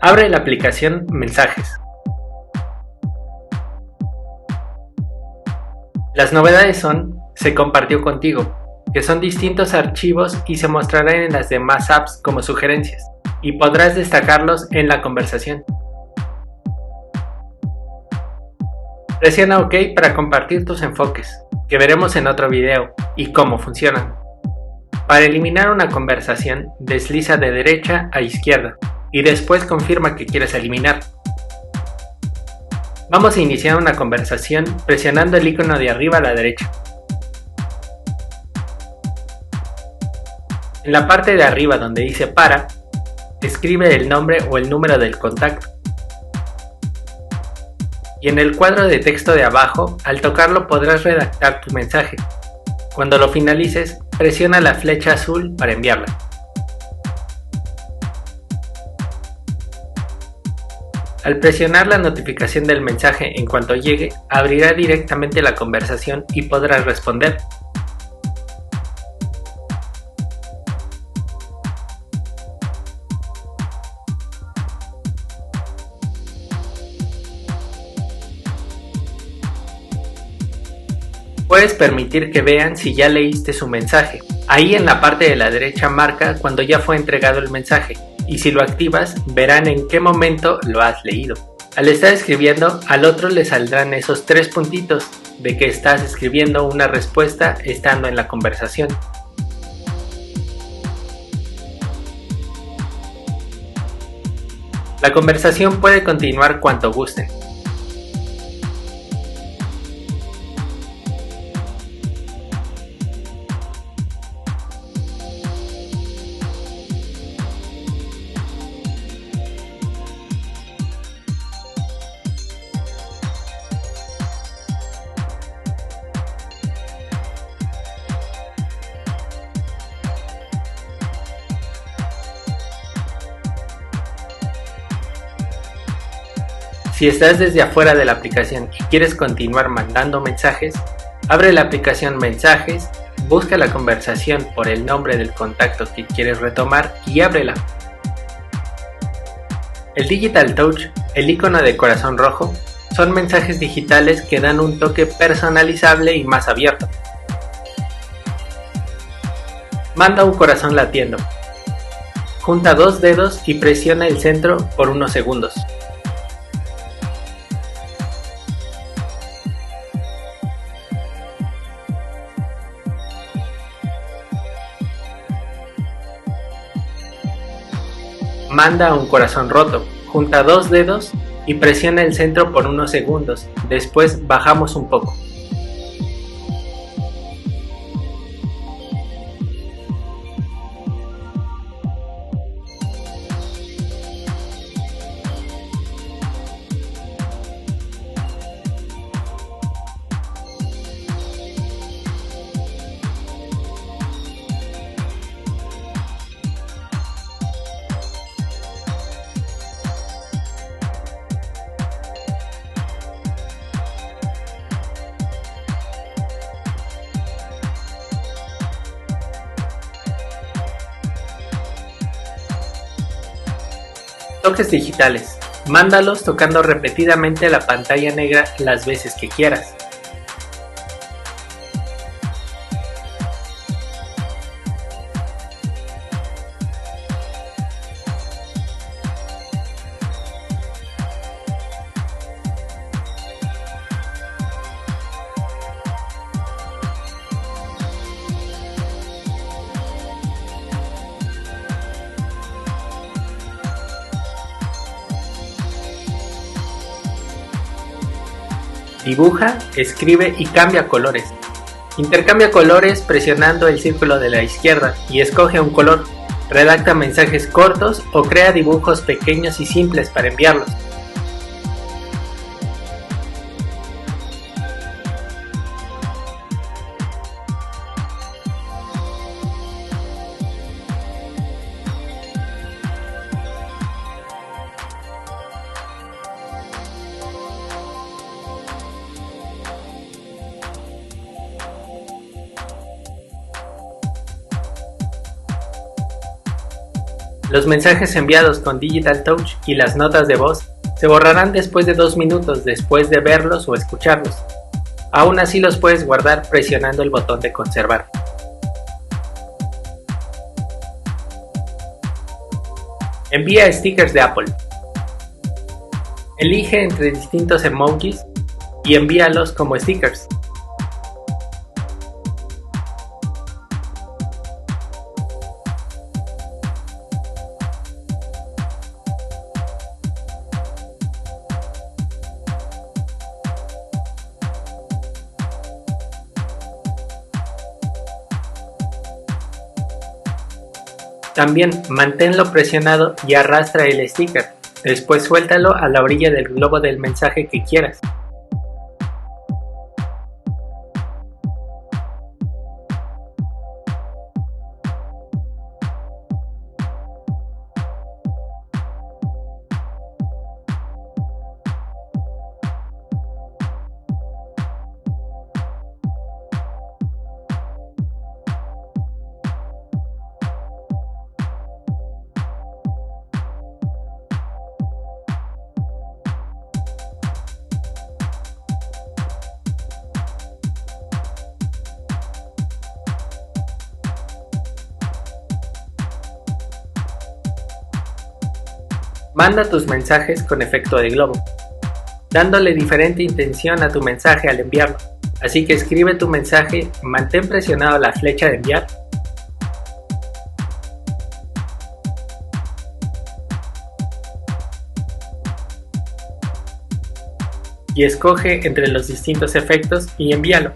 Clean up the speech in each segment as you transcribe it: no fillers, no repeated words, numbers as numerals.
Abre la aplicación Mensajes. Las novedades son Se compartió contigo, que son distintos archivos y se mostrarán en las demás apps como sugerencias, y podrás destacarlos en la conversación. Presiona OK para compartir tus enfoques, que veremos en otro video, y cómo funcionan. Para eliminar una conversación, desliza de derecha a izquierda, y después confirma que quieres eliminar. Vamos a iniciar una conversación presionando el icono de arriba a la derecha. En la parte de arriba donde dice para, escribe el nombre o el número del contacto. Y en el cuadro de texto de abajo, al tocarlo podrás redactar tu mensaje. Cuando lo finalices, presiona la flecha azul para enviarla. Al presionar la notificación del mensaje en cuanto llegue, abrirá directamente la conversación y podrás responder. Puedes permitir que vean si ya leíste su mensaje. Ahí en la parte de la derecha marca cuando ya fue entregado el mensaje, y si lo activas verán en qué momento lo has leído. Al estar escribiendo, al otro le saldrán esos 3 puntitos de que estás escribiendo una respuesta estando en la conversación. La conversación puede continuar cuanto guste. Si estás desde afuera de la aplicación y quieres continuar mandando mensajes, abre la aplicación Mensajes, busca la conversación por el nombre del contacto que quieres retomar y ábrela. El Digital Touch, el icono de corazón rojo, son mensajes digitales que dan un toque personalizable y más abierto. Manda un corazón latiendo. Junta 2 dedos y presiona el centro por unos segundos. Manda un corazón roto, junta 2 dedos y presiona el centro por unos segundos, después bajamos un poco. Toques digitales. Mándalos tocando repetidamente la pantalla negra las veces que quieras. Dibuja, escribe y cambia colores. Intercambia colores presionando el círculo de la izquierda y escoge un color. Redacta mensajes cortos o crea dibujos pequeños y simples para enviarlos. Los mensajes enviados con Digital Touch y las notas de voz se borrarán después de 2 minutos después de verlos o escucharlos. Aún así los puedes guardar presionando el botón de conservar. Envía stickers de Apple. Elige entre distintos emojis y envíalos como stickers. También manténlo presionado y arrastra el sticker. Después suéltalo a la orilla del globo del mensaje que quieras. Manda tus mensajes con efecto de globo, dándole diferente intención a tu mensaje al enviarlo. Así que escribe tu mensaje, mantén presionado la flecha de enviar y escoge entre los distintos efectos y envíalo.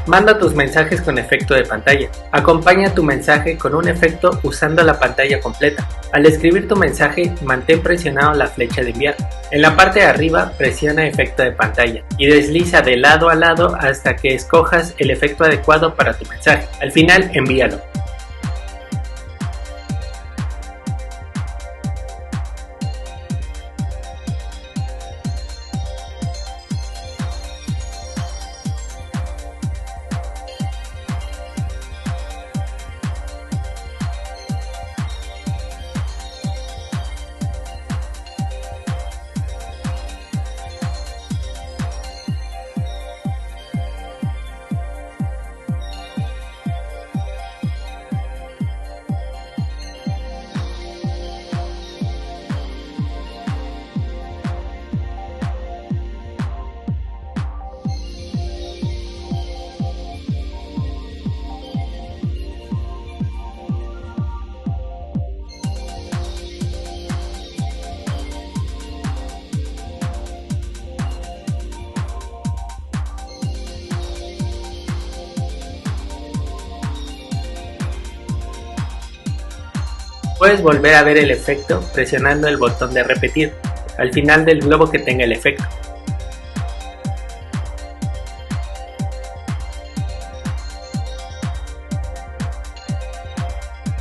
Manda tus mensajes con efecto de pantalla. Acompaña tu mensaje con un efecto usando la pantalla completa. Al escribir tu mensaje, mantén presionado la flecha de enviar. En la parte de arriba, presiona efecto de pantalla y desliza de lado a lado hasta que escojas el efecto adecuado para tu mensaje. Al final, envíalo. Puedes volver a ver el efecto presionando el botón de repetir al final del globo que tenga el efecto.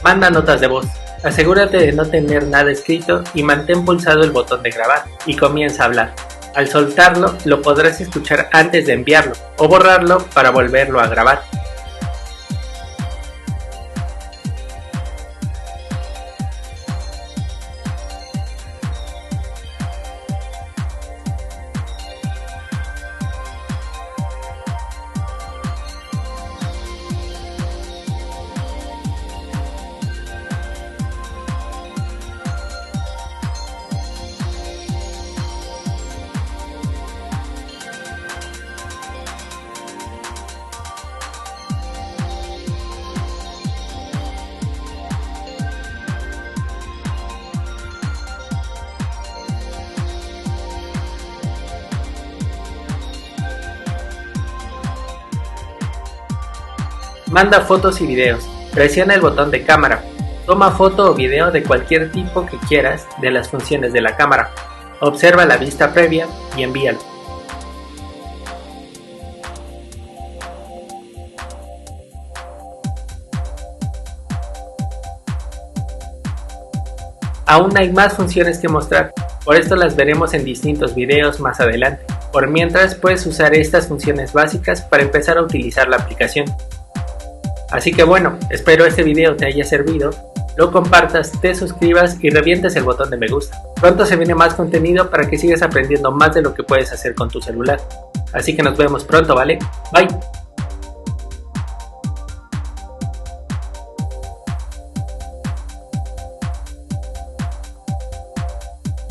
Manda notas de voz. Asegúrate de no tener nada escrito y mantén pulsado el botón de grabar y comienza a hablar. Al soltarlo, lo podrás escuchar antes de enviarlo o borrarlo para volverlo a grabar. Manda fotos y videos. Presiona el botón de cámara. Toma foto o video de cualquier tipo que quieras de las funciones de la cámara. Observa la vista previa y envíalo. Aún hay más funciones que mostrar, por esto las veremos en distintos videos más adelante. Por mientras puedes usar estas funciones básicas para empezar a utilizar la aplicación. Así que bueno, espero este video te haya servido, lo compartas, te suscribas y revientes el botón de me gusta. Pronto se viene más contenido para que sigas aprendiendo más de lo que puedes hacer con tu celular. Así que nos vemos pronto, ¿vale? Bye.